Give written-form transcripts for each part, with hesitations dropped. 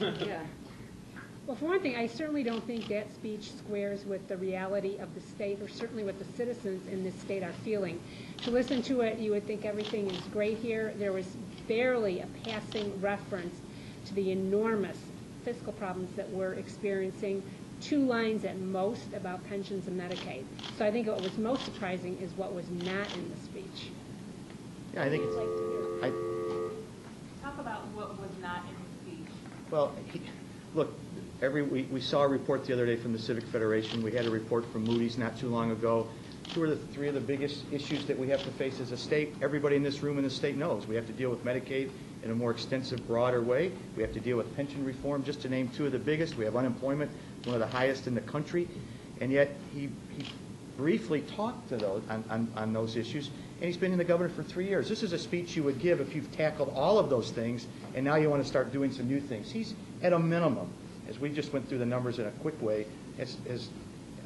Yeah. Well, for one thing, I certainly don't think that speech squares with the reality of the state, or certainly what the citizens in this state are feeling. To listen to it, you would think everything is great here. There was barely a passing reference to the enormous fiscal problems that we're experiencing, 2 lines at most about pensions and Medicaid. So I think what was most surprising is what was not in the speech. Yeah, I think it's, Talk about what was not in the speech. well, look, we saw a report the other day from the Civic Federation. We had a report from Moody's not too long ago. 2 or 3 of the biggest issues that we have to face as a state, everybody in this room in the state knows. We have to deal with Medicaid in a more extensive, broader way. We have to deal with pension reform, just to name 2 of the biggest. We have unemployment, one of the highest in the country. And yet he briefly talked to those on those issues, and he's been in the governor for 3 years. This is a speech you would give if you've tackled all of those things, and now you want to start doing some new things. He's, at a minimum, as we just went through the numbers in a quick way, has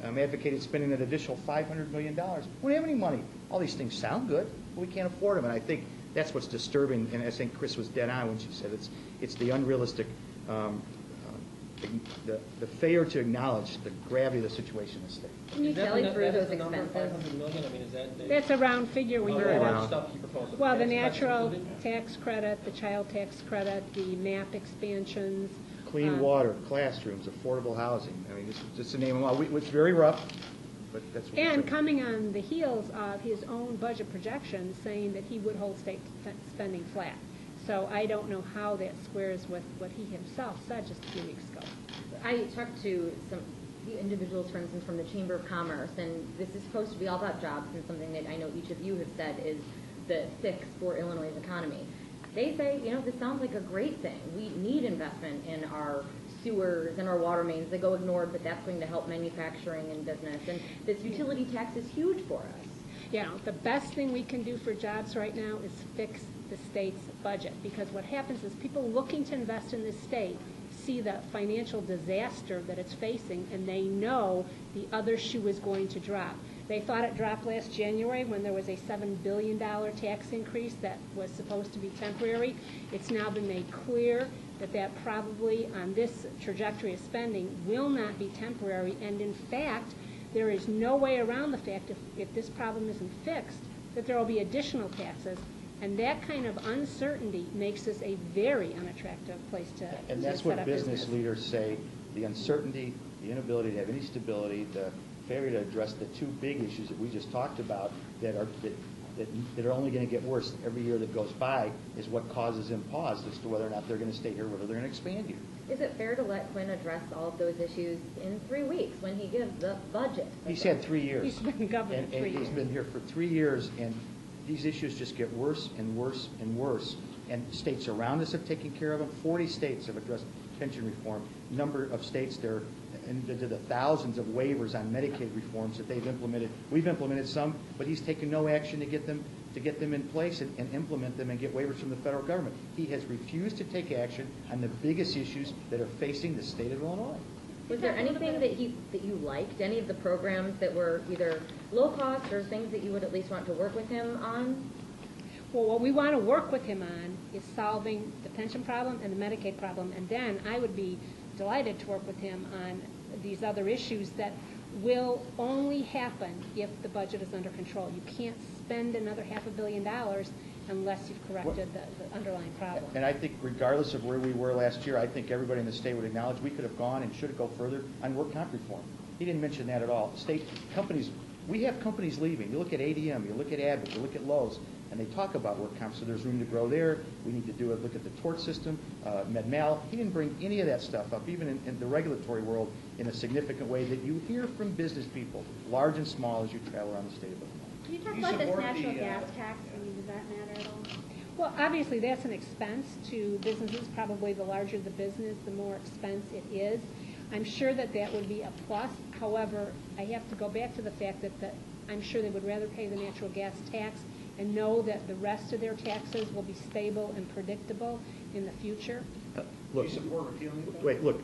advocated spending an additional $500 million. We don't have any money. All these things sound good, but we can't afford them. And I think that's what's disturbing, and I think Chris was dead on when she said it's the unrealistic, the failure to acknowledge the gravity of the situation in the state. Can you tally through those expenses? expenses? 500 million? I mean, is that... That's a round figure when you're Around. Stuff you propose. well, the Tax cuts natural included? tax credit, the child tax credit, the MAP expansions. Clean water, classrooms, affordable housing. I mean, just to name them all. It's very rough, but that's what And we're coming on the heels of his own budget projections saying that he would hold state spending flat. So I don't know how that squares with what he himself said just a few weeks ago. I talked to some individuals, for instance, from the Chamber of Commerce, and this is supposed to be all about jobs, and something that I know each of you have said is the fix for Illinois' economy. They say, you know, this sounds like a great thing. We need investment in our sewers and our water mains. They go ignored, but that's going to help manufacturing and business. And this utility tax is huge for us. Yeah, the best thing we can do for jobs right now is fix the state's budget, because what happens is people looking to invest in this state see the financial disaster that it's facing, and they know the other shoe is going to drop. They thought it dropped last January when there was a $7 billion tax increase that was supposed to be temporary. It's now been made clear that that probably, on this trajectory of spending, will not be temporary, and in fact, there is no way around the fact, if this problem isn't fixed, that there will be additional taxes. And that kind of uncertainty makes this a very unattractive place to And that's set what up business leaders say, the uncertainty, the inability to have any stability, the failure to address the 2 big issues that we just talked about that are only going to get worse every year that goes by is what causes them pause as to whether or not they're going to stay here, whether they're going to expand here. Is it fair to let Quinn address all of those issues in 3 weeks when he gives the budget? He's had 3 years. He's been governor and 3 years. He's been here for 3 years, and these issues just get worse and worse and worse. And states around us have taken care of them. 40 states have addressed pension reform. Number of states, they're into the thousands of waivers on Medicaid reforms that they've implemented. We've implemented some, but he's taken no action to get them in place and implement them and get waivers from the federal government. He has refused to take action on the biggest issues that are facing the state of Illinois. Was there anything that you liked, any of the programs that were either low cost or things that you would at least want to work with him on? Well, what we want to work with him on is solving the pension problem and the Medicaid problem, and then I would be delighted to work with him on these other issues that will only happen if the budget is under control. You can't spend another $500 million unless you've corrected the underlying problem. And I think regardless of where we were last year, I think everybody in the state would acknowledge we could have gone and should go further on work comp reform. He didn't mention that at all. State companies, we have companies leaving. You look at ADM, you look at Abbott, you look at Lowe's, and they talk about work comp, so there's room to grow there. We need to do a look at the tort system, med-mal. He didn't bring any of that stuff up, even in the regulatory world, in a significant way that you hear from business people, large and small, as you travel around the state of Illinois. Can you talk about this natural gas tax? I mean, does that matter at all? Well, obviously, that's an expense to businesses. Probably the larger the business, the more expense it is. I'm sure that that would be a plus. However, I have to go back to the fact that I'm sure they would rather pay the natural gas tax and know that the rest of their taxes will be stable and predictable in the future. Look, wait, look,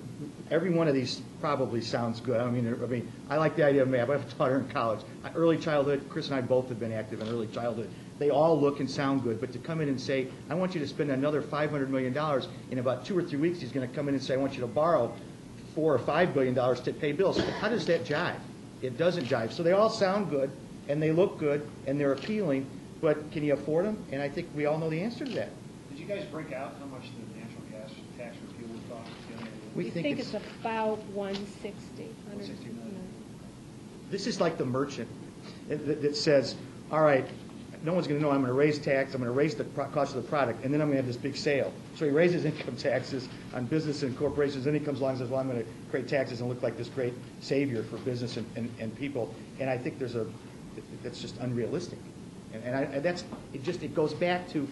every one of these probably sounds good. I mean, I like the idea of MAP. I have a daughter in college. Early childhood, Chris and I both have been active in early childhood. they all look and sound good, but to come in and say, I want you to spend another $500 million, in about 2 or 3 weeks, he's going to come in and say, I want you to borrow $4 or $5 billion to pay bills. How does that jive? It doesn't jive. So they all sound good, and they look good, and they're appealing, but can you afford them? And I think we all know the answer to that. Did you guys break out how much the natural gas tax repeal would cost? We think it's about 160. 160 million. This is like the merchant that says, all right, no one's going to know I'm going to raise tax, I'm going to raise the cost of the product, and then I'm going to have this big sale. So he raises income taxes on business and corporations, then he comes along and says, well, I'm going to create taxes and look like this great savior for business and people. And I think that's just unrealistic. And it goes back to,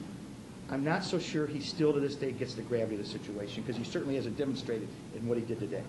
I'm not so sure he still to this day gets the gravity of the situation, because he certainly hasn't demonstrated in what he did today.